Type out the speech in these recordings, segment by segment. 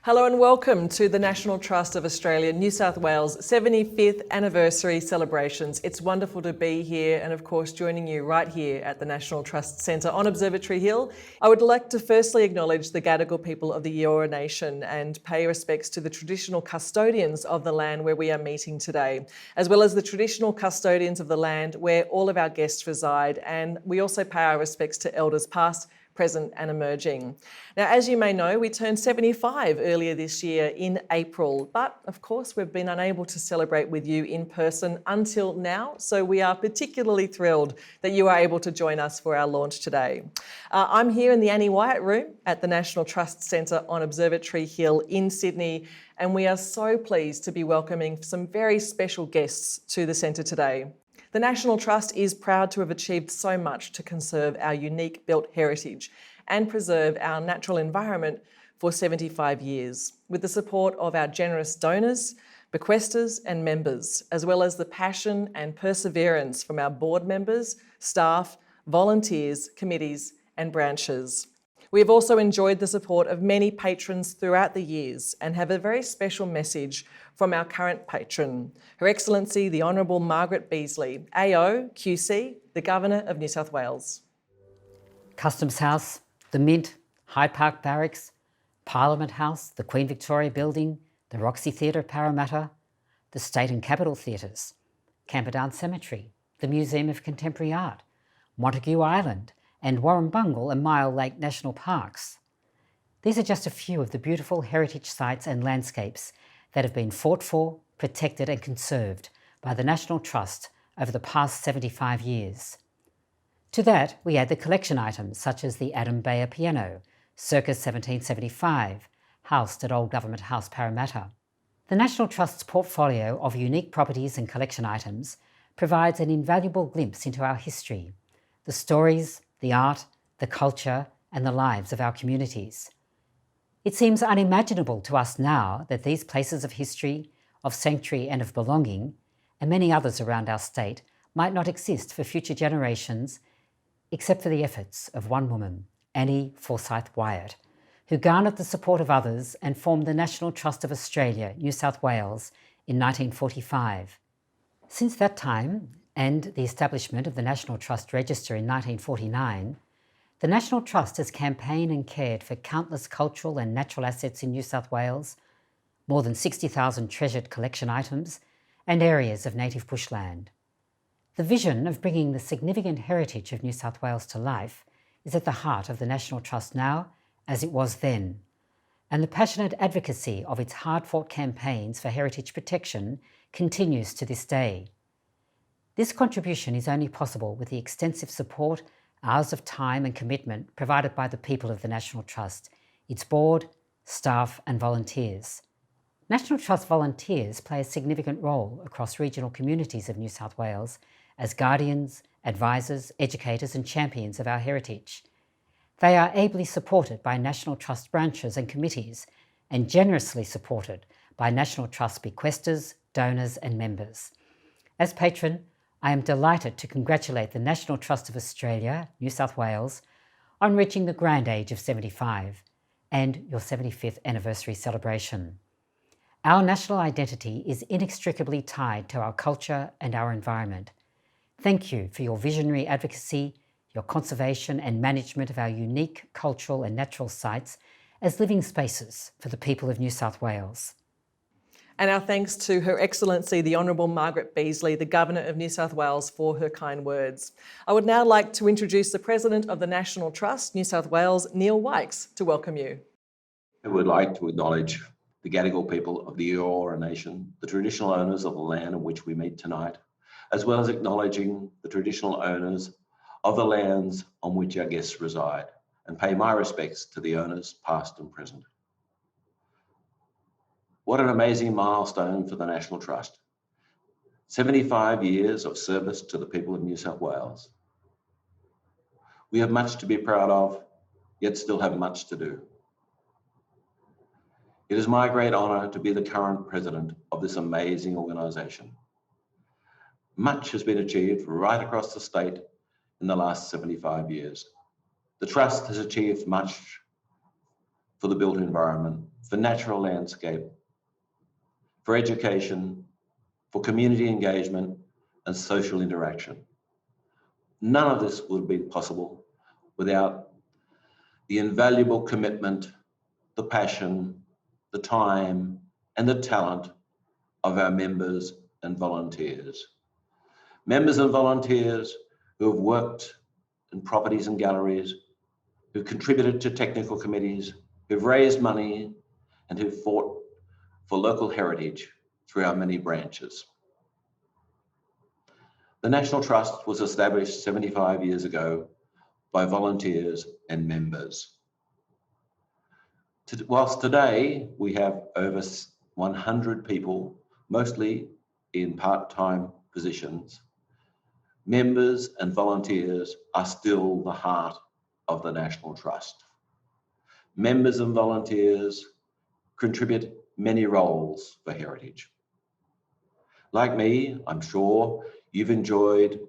Hello and welcome to the National Trust of Australia New South Wales 75th anniversary celebrations. It's wonderful to be here and of course joining you right here at the National Trust Centre on Observatory Hill. I would like to firstly acknowledge the Gadigal people of the Eora Nation and pay respects to the traditional custodians of the land where we are meeting today, as well as the traditional custodians of the land where all of our guests reside, and we also pay our respects to elders past, present and emerging. Now, as you may know, we turned 75 earlier this year in April, but of course we've been unable to celebrate with you in person until now, so we are particularly thrilled that you are able to join us for our launch today. I'm here in the Annie Wyatt room at the National Trust Centre on Observatory Hill in Sydney, and we are so pleased to be welcoming some very special guests to the centre today. The National Trust is proud to have achieved so much to conserve our unique built heritage and preserve our natural environment for 75 years, with the support of our generous donors, bequesters and members, as well as the passion and perseverance from our board members, staff, volunteers, committees and branches. We have also enjoyed the support of many patrons throughout the years and have a very special message from our current patron, Her Excellency the Honourable Margaret Beazley, AO QC, the Governor of New South Wales. Customs House, the Mint, Hyde Park Barracks, Parliament House, the Queen Victoria Building, the Roxy Theatre Parramatta, the State and Capital Theatres, Camperdown Cemetery, the Museum of Contemporary Art, Montague Island, and Warrumbungle and Mile Lake National Parks. These are just a few of the beautiful heritage sites and landscapes that have been fought for, protected and conserved by the National Trust over the past 75 years. To that, we add the collection items such as the Adam Beyer piano, circa 1775, housed at Old Government House, Parramatta. The National Trust's portfolio of unique properties and collection items provides an invaluable glimpse into our history, the stories, the art, the culture and the lives of our communities. It seems unimaginable to us now that these places of history, of sanctuary and of belonging, and many others around our state, might not exist for future generations except for the efforts of one woman, Annie Forsyth Wyatt, who garnered the support of others and formed the National Trust of Australia, New South Wales, in 1945. Since that time, and the establishment of the National Trust Register in 1949, the National Trust has campaigned and cared for countless cultural and natural assets in New South Wales, more than 60,000 treasured collection items, and areas of native bushland. The vision of bringing the significant heritage of New South Wales to life is at the heart of the National Trust now, as it was then, and the passionate advocacy of its hard-fought campaigns for heritage protection continues to this day. This contribution is only possible with the extensive support, hours of time and commitment provided by the people of the National Trust, its board, staff and volunteers. National Trust volunteers play a significant role across regional communities of New South Wales as guardians, advisors, educators and champions of our heritage. They are ably supported by National Trust branches and committees and generously supported by National Trust bequesters, donors and members. As patron, I am delighted to congratulate the National Trust of Australia, New South Wales, on reaching the grand age of 75 and your 75th anniversary celebration. Our national identity is inextricably tied to our culture and our environment. Thank you for your visionary advocacy, your conservation and management of our unique cultural and natural sites as living spaces for the people of New South Wales. And our thanks to Her Excellency the Honourable Margaret Beazley, the Governor of New South Wales, for her kind words. I would now like to introduce the President of the National Trust, New South Wales, Neil Wykes, to welcome you. I would like to acknowledge the Gadigal people of the Eora Nation, the traditional owners of the land on which we meet tonight, as well as acknowledging the traditional owners of the lands on which our guests reside, and pay my respects to the owners past and present. What an amazing milestone for the National Trust. 75 years of service to the people of New South Wales. We have much to be proud of, yet still have much to do. It is my great honour to be the current president of this amazing organisation. Much has been achieved right across the state in the last 75 years. The Trust has achieved much for the built environment, for natural landscape, for education, for community engagement and social interaction. None of this would be possible without the invaluable commitment, the passion, the time, and the talent of our members and volunteers. Members and volunteers who have worked in properties and galleries, who've contributed to technical committees, who've raised money, and who've fought for local heritage through our many branches. The National Trust was established 75 years ago by volunteers and members. Whilst today we have over 100 people, mostly in part-time positions, members and volunteers are still the heart of the National Trust. Members and volunteers contribute many roles for heritage. Like me, I'm sure you've enjoyed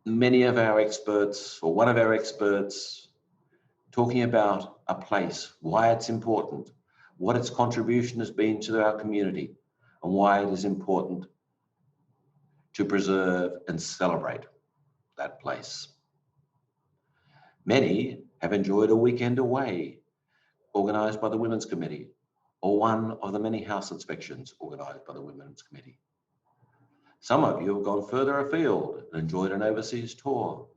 many of our experts, or one of our experts, talking about a place, why it's important, what its contribution has been to our community, and why it is important to preserve and celebrate that place. Many have enjoyed a weekend away organised by the Women's Committee, or one of the many house inspections organised by the Women's Committee. Some of you have gone further afield and enjoyed an overseas tour.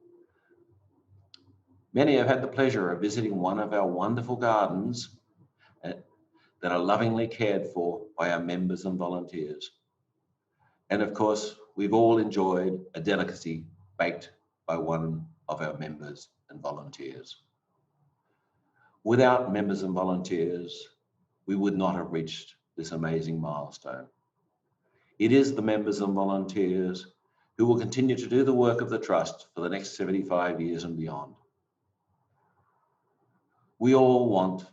Many have had the pleasure of visiting one of our wonderful gardens that are lovingly cared for by our members and volunteers. And of course, we've all enjoyed a delicacy baked by one of our members and volunteers. Without members and volunteers, we would not have reached this amazing milestone. It is the members and volunteers who will continue to do the work of the Trust for the next 75 years and beyond. We all want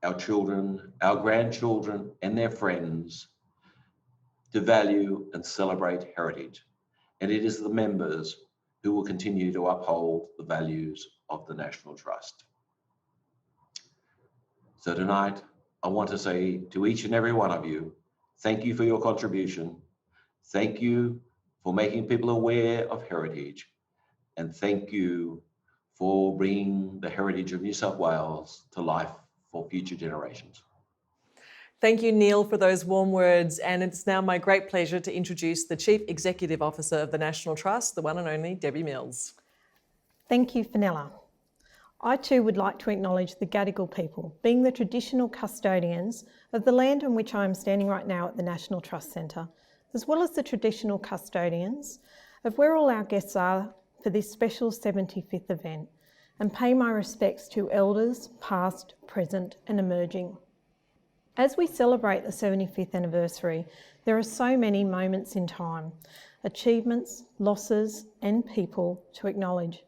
our children, our grandchildren, and their friends to value and celebrate heritage. And it is the members who will continue to uphold the values of the National Trust. So tonight, I want to say to each and every one of you, thank you for your contribution. Thank you for making people aware of heritage. And thank you for bringing the heritage of New South Wales to life for future generations. Thank you, Neil, for those warm words. And it's now my great pleasure to introduce the Chief Executive Officer of the National Trust, the one and only Debbie Mills. Thank you, Fenella. I too would like to acknowledge the Gadigal people, being the traditional custodians of the land on which I am standing right now at the National Trust Centre, as well as the traditional custodians of where all our guests are for this special 75th event, and pay my respects to elders, past, present and emerging. As we celebrate the 75th anniversary, there are so many moments in time, achievements, losses and people to acknowledge.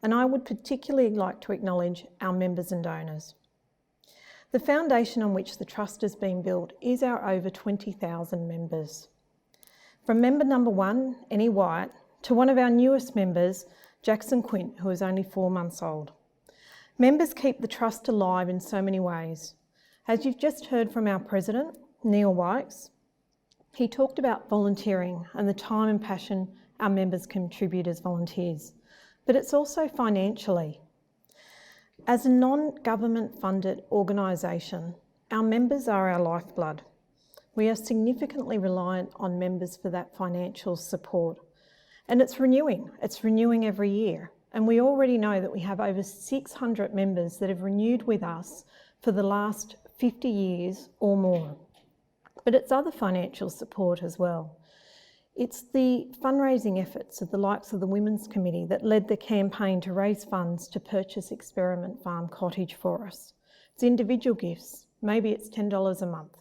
And I would particularly like to acknowledge our members and donors. The foundation on which the Trust has been built is our over 20,000 members. From member number 1, Annie Wyatt, to one of our newest members, Jackson Quint, who is only 4 months old. Members keep the Trust alive in so many ways. As you've just heard from our President, Neil Wykes, he talked about volunteering and the time and passion our members contribute as volunteers. But it's also financially. As a non-government funded organisation, our members are our lifeblood. We are significantly reliant on members for that financial support. And it's renewing every year. And we already know that we have over 600 members that have renewed with us for the last 50 years or more. But it's other financial support as well. It's the fundraising efforts of the likes of the Women's Committee that led the campaign to raise funds to purchase Experiment Farm Cottage for us. It's individual gifts. Maybe it's $10 a month.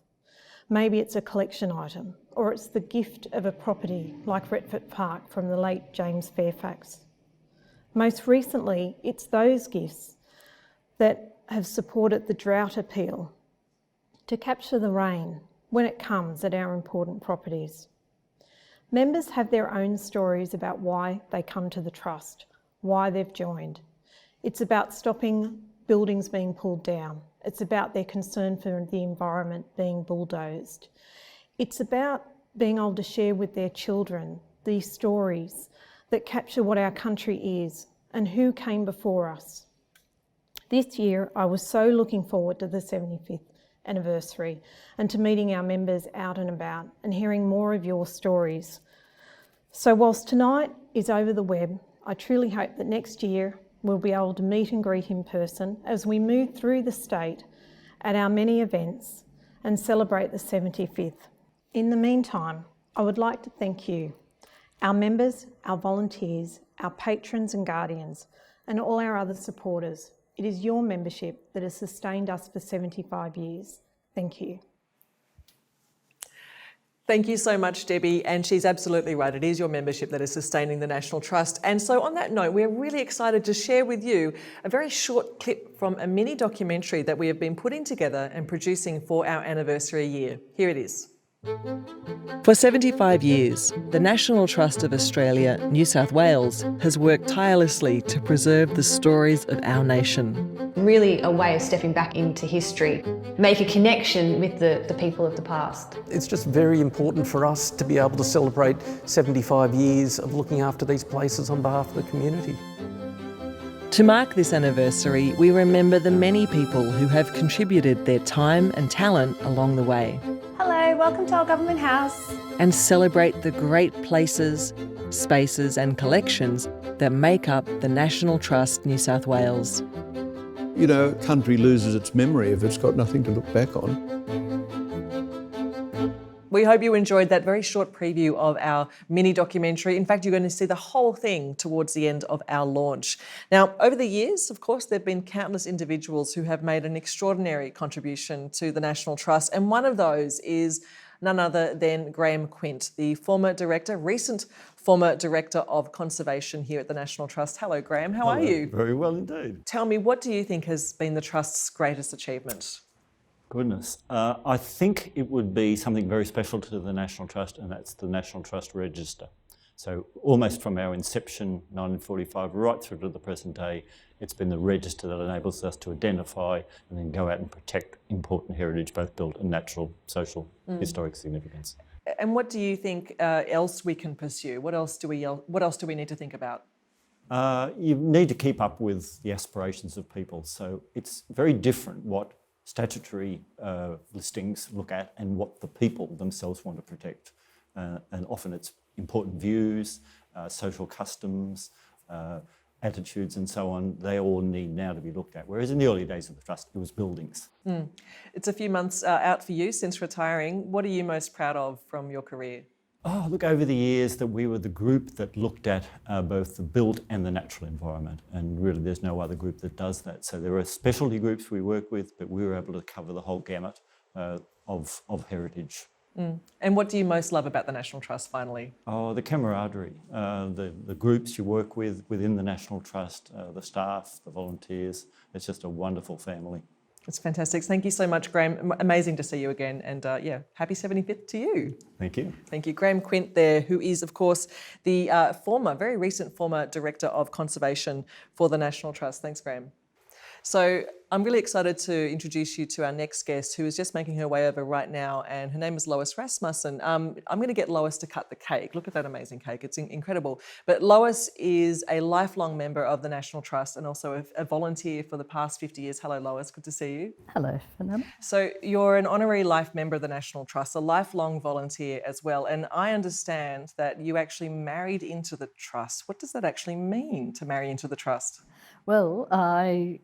Maybe it's a collection item, or it's the gift of a property like Retford Park from the late James Fairfax. Most recently, it's those gifts that have supported the drought appeal to capture the rain when it comes at our important properties. Members have their own stories about why they come to the Trust, why they've joined. It's about stopping buildings being pulled down. It's about their concern for the environment being bulldozed. It's about being able to share with their children these stories that capture what our country is and who came before us. This year, I was so looking forward to the 75th anniversary and to meeting our members out and about and hearing more of your stories. So whilst tonight is over the web, I truly hope that next year we'll be able to meet and greet in person as we move through the state at our many events and celebrate the 75th. In the meantime, I would like to thank you, our members, our volunteers, our patrons and guardians, and all our other supporters. It is your membership that has sustained us for 75 years. Thank you. Thank you so much, Debbie. And she's absolutely right. It is your membership that is sustaining the National Trust. And so on that note, we're really excited to share with you a very short clip from a mini documentary that we have been putting together and producing for our anniversary year. Here it is. For 75 years, the National Trust of Australia, New South Wales, has worked tirelessly to preserve the stories of our nation. Really a way of stepping back into history, make a connection with the people of the past. It's just very important for us to be able to celebrate 75 years of looking after these places on behalf of the community. To mark this anniversary, we remember the many people who have contributed their time and talent along the way. Hello, welcome to our Government House. And celebrate the great places, spaces and collections that make up the National Trust New South Wales. You know, a country loses its memory if it's got nothing to look back on. We hope you enjoyed that very short preview of our mini documentary. In fact, you're going to see the whole thing towards the end of our launch. Now, over the years, of course, there have been countless individuals who have made an extraordinary contribution to the National Trust, and one of those is none other than Graham Quint, the recent former Director of Conservation here at the National Trust. Hello, Graham. How are you? Very well indeed. Tell me, what do you think has been the Trust's greatest achievement? Goodness. I think it would be something very special to the National Trust, and that's the National Trust Register. So almost from our inception, 1945, right through to the present day, it's been the register that enables us to identify and then go out and protect important heritage, both built and natural, social, historic significance. And what do you think else we can pursue? What else do we need to think about? You need to keep up with the aspirations of people. So it's very different what statutory listings look at and what the people themselves want to protect. And often it's important views, social customs, attitudes and so on. They all need now to be looked at. Whereas in the early days of the Trust, it was buildings. It's a few months out for you since retiring. What are you most proud of from your career? Oh, look, over the years that we were the group that looked at both the built and the natural environment, and really there's no other group that does that. So there are specialty groups we work with, but we were able to cover the whole gamut of heritage. And what do you most love about the National Trust, finally? Oh, the camaraderie, the groups you work with within the National Trust, the staff, the volunteers. It's just a wonderful family. It's fantastic. Thank you so much, Graham. Amazing to see you again. And happy 75th to you. Thank you. Thank you. Graham Quint there, who is, of course, the very recent former Director of Conservation for the National Trust. Thanks, Graham. So I'm really excited to introduce you to our next guest, who is just making her way over right now, and her name is Lois Rasmussen. I'm going to get Lois to cut the cake. Look at that amazing cake. It's incredible. But Lois is a lifelong member of the National Trust and also a volunteer for the past 50 years. Hello, Lois. Good to see you. Hello, Fenella. So you're an honorary life member of the National Trust, a lifelong volunteer as well. And I understand that you actually married into the Trust. What does that actually mean, to marry into the Trust? Well, I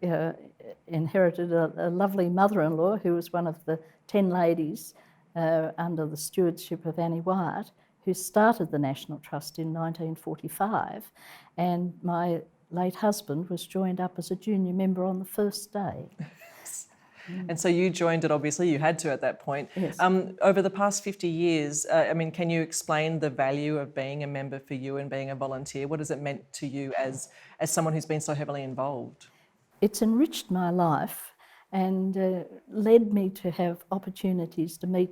inherited a lovely mother-in-law who was one of the 10 ladies under the stewardship of Annie Wyatt, who started the National Trust in 1945, and my late husband was joined up as a junior member on the first day. And so you joined it, obviously, you had to at that point. Yes. Over the past 50 years, can you explain the value of being a member for you and being a volunteer? What has it meant to you as someone who's been so heavily involved? It's enriched my life and led me to have opportunities to meet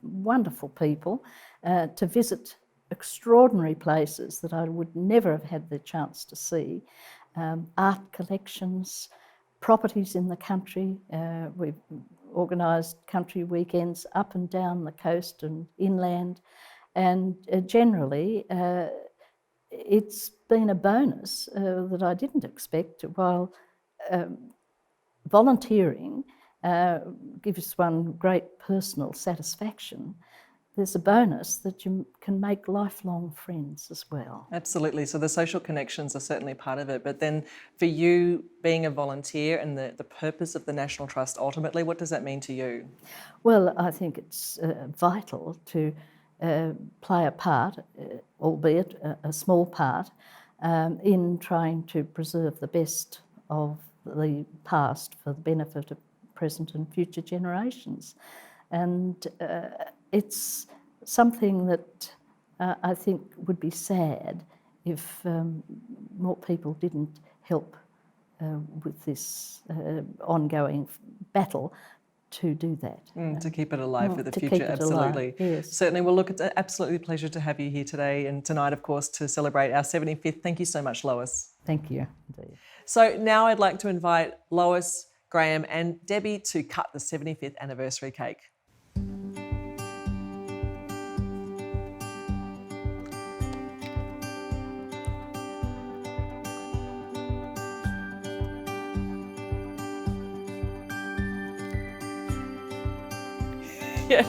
wonderful people, to visit extraordinary places that I would never have had the chance to see, art collections, properties in the country. We've organised country weekends up and down the coast and inland, and generally it's been a bonus that I didn't expect. While volunteering gives one great personal satisfaction, there's a bonus that you can make lifelong friends as well. Absolutely. So the social connections are certainly part of it. But then for you, being a volunteer and the purpose of the National Trust, ultimately, what does that mean to you? Well, I think it's vital to play a part, albeit a small part, in trying to preserve the best of the past for the benefit of present and future generations. And it's something that I think would be sad if more people didn't help with this ongoing battle to do that. To keep it alive for the to future, keep it absolutely. alive, yes. Certainly. Well, look, it's an absolutely pleasure to have you here today and tonight, of course, to celebrate our 75th. Thank you so much, Lois. Thank you, indeed. So now I'd like to invite Lois, Graham and Debbie to cut the 75th anniversary cake. Yeah.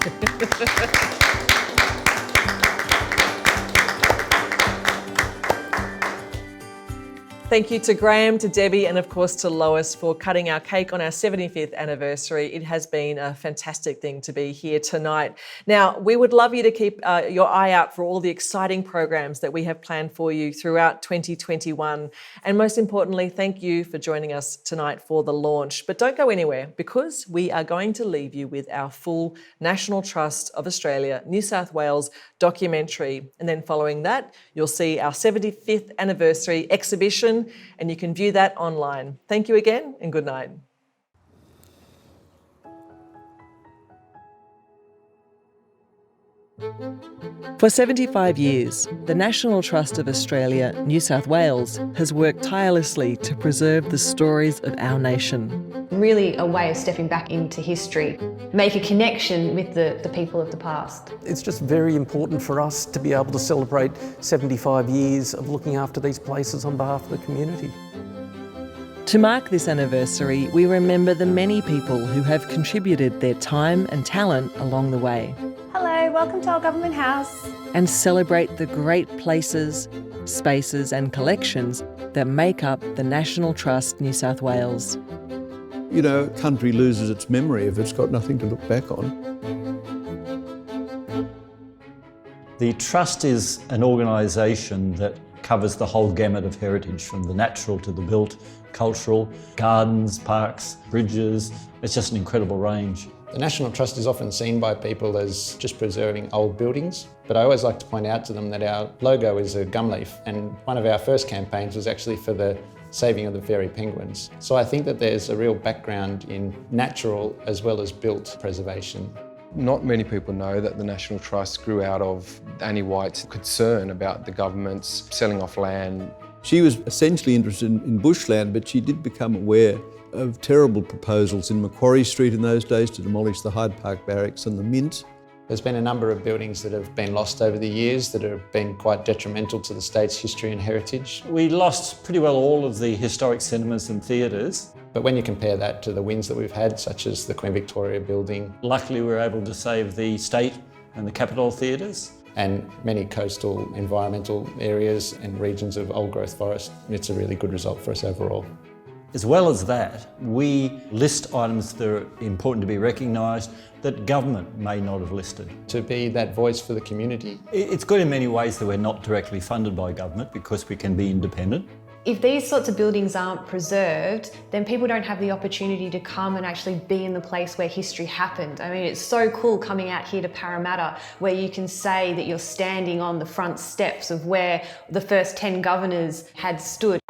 Thank you to Graham, to Debbie and of course to Lois for cutting our cake on our 75th anniversary. It has been a fantastic thing to be here tonight. Now, we would love you to keep your eye out for all the exciting programs that we have planned for you throughout 2021. And most importantly, thank you for joining us tonight for the launch. But don't go anywhere, because we are going to leave you with our full National Trust of Australia, New South Wales documentary. And then following that, you'll see our 75th anniversary exhibition, and you can view that online. Thank you again and good night. For 75 years, the National Trust of Australia, New South Wales, has worked tirelessly to preserve the stories of our nation. Really a way of stepping back into history, make a connection with the people of the past. It's just very important for us to be able to celebrate 75 years of looking after these places on behalf of the community. To mark this anniversary, we remember the many people who have contributed their time and talent along the way. Hello, welcome to our Government House. And celebrate the great places, spaces and collections that make up the National Trust New South Wales. You know, a country loses its memory if it's got nothing to look back on. The Trust is an organisation that covers the whole gamut of heritage, from the natural to the built, cultural, gardens, parks, bridges. It's just an incredible range. The National Trust is often seen by people as just preserving old buildings, but I always like to point out to them that our logo is a gum leaf, and one of our first campaigns was actually for the saving of the fairy penguins. So I think that there's a real background in natural as well as built preservation. Not many people know that the National Trust grew out of Annie White's concern about the government's selling off land. She was essentially interested in bushland, but she did become aware of terrible proposals in Macquarie Street in those days to demolish the Hyde Park Barracks and the Mint. There's been a number of buildings that have been lost over the years that have been quite detrimental to the state's history and heritage. We lost pretty well all of the historic cinemas and theatres. But when you compare that to the wins that we've had, such as the Queen Victoria building. Luckily, we were able to save the State and the Capitol theatres. And many coastal environmental areas and regions of old growth forest. It's a really good result for us overall. As well as that, we list items that are important to be recognised that government may not have listed. To be that voice for the community. It's good in many ways that we're not directly funded by government because we can be independent. If these sorts of buildings aren't preserved, then people don't have the opportunity to come and actually be in the place where history happened. I mean, it's so cool coming out here to Parramatta, where you can say that you're standing on the front steps of where the first 10 governors had stood.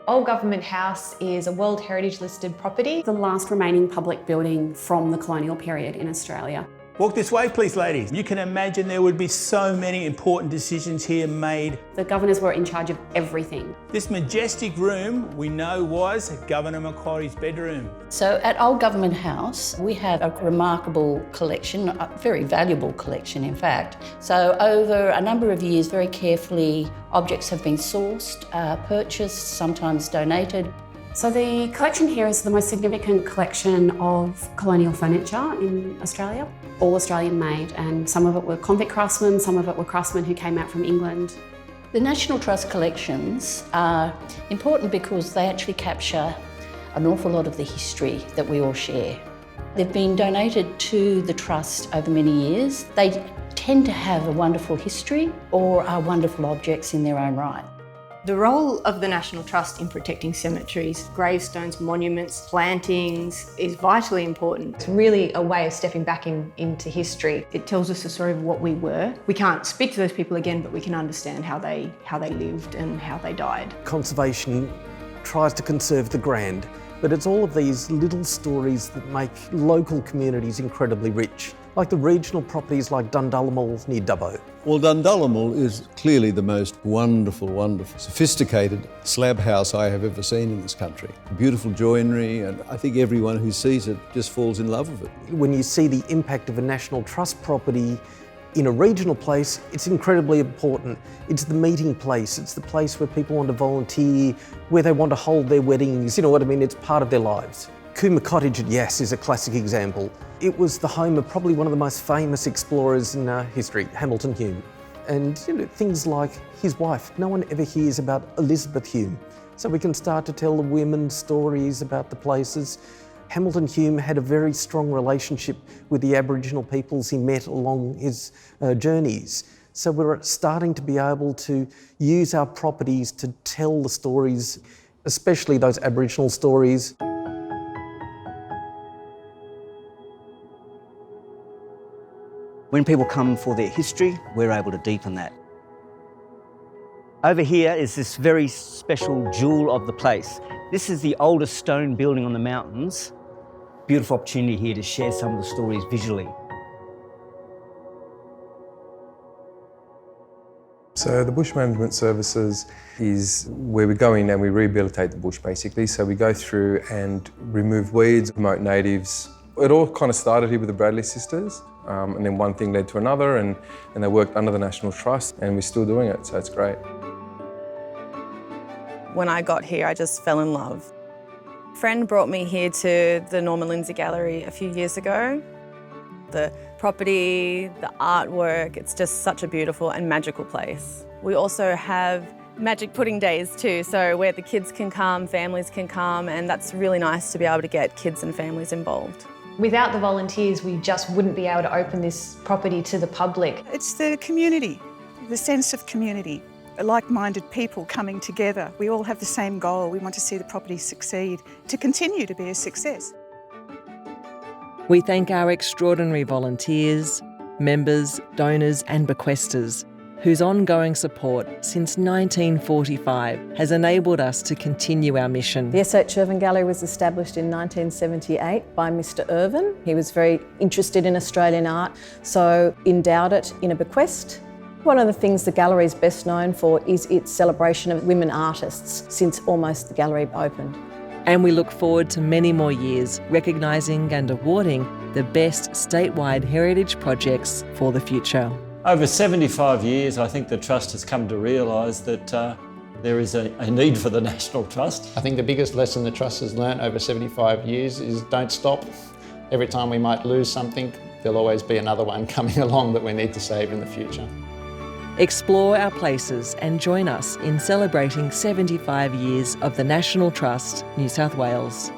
Old Government House is a World Heritage listed property. The last remaining public building from the colonial period in Australia. Walk this way, please, ladies. You can imagine there would be so many important decisions here made. The governors were in charge of everything. This majestic room we know was Governor Macquarie's bedroom. So at Old Government House, we have a remarkable collection, a very valuable collection, in fact. So over a number of years, very carefully, objects have been sourced, purchased, sometimes donated. So the collection here is the most significant collection of colonial furniture in Australia, all Australian made, and some of it were convict craftsmen, some of it were craftsmen who came out from England. The National Trust collections are important because they actually capture an awful lot of the history that we all share. They've been donated to the Trust over many years. They tend to have a wonderful history or are wonderful objects in their own right. The role of the National Trust in protecting cemeteries, gravestones, monuments, plantings is vitally important. It's really a way of stepping back into history. It tells us the story of what we were. We can't speak to those people again, but we can understand how they lived and how they died. Conservation tries to conserve the grand, but it's all of these little stories that make local communities incredibly rich, like the regional properties like Dundullimal near Dubbo. Well, Dundullimal is clearly the most wonderful, sophisticated slab house I have ever seen in this country. Beautiful joinery, and I think everyone who sees it just falls in love with it. When you see the impact of a National Trust property in a regional place, it's incredibly important. It's the meeting place, it's the place where people want to volunteer, where they want to hold their weddings, you know what I mean? It's part of their lives. Kumar Cottage at Yass is a classic example. It was the home of probably one of the most famous explorers in history, Hamilton Hume. And things like his wife. No one ever hears about Elizabeth Hume. So we can start to tell the women's stories about the places. Hamilton Hume had a very strong relationship with the Aboriginal peoples he met along his journeys. So we're starting to be able to use our properties to tell the stories, especially those Aboriginal stories. When people come for their history, we're able to deepen that. Over here is this very special jewel of the place. This is the oldest stone building on the mountains. Beautiful opportunity here to share some of the stories visually. So the Bush Management Services is where we go in and we rehabilitate the bush basically. So we go through and remove weeds, promote natives. It all kind of started here with the Bradley sisters. And then one thing led to another, and they worked under the National Trust, and we're still doing it, so it's great. When I got here, I just fell in love. A friend brought me here to the Norman Lindsay Gallery a few years ago. The property, the artwork, it's just such a beautiful and magical place. We also have magic pudding days too, so where the kids can come, families can come, and that's really nice to be able to get kids and families involved. Without the volunteers, we just wouldn't be able to open this property to the public. It's the community, the sense of community, like-minded people coming together. We all have the same goal. We want to see the property succeed, to continue to be a success. We thank our extraordinary volunteers, members, donors and bequesters, whose ongoing support since 1945 has enabled us to continue our mission. The Sherwin Gallery was established in 1978 by Mr. Irvin. He was very interested in Australian art, so endowed it in a bequest. One of the things the gallery is best known for is its celebration of women artists since almost the gallery opened. And we look forward to many more years recognising and awarding the best statewide heritage projects for the future. Over 75 years, I think the Trust has come to realise that there is a need for the National Trust. I think the biggest lesson the Trust has learnt over 75 years is don't stop. Every time we might lose something, there'll always be another one coming along that we need to save in the future. Explore our places and join us in celebrating 75 years of the National Trust, New South Wales.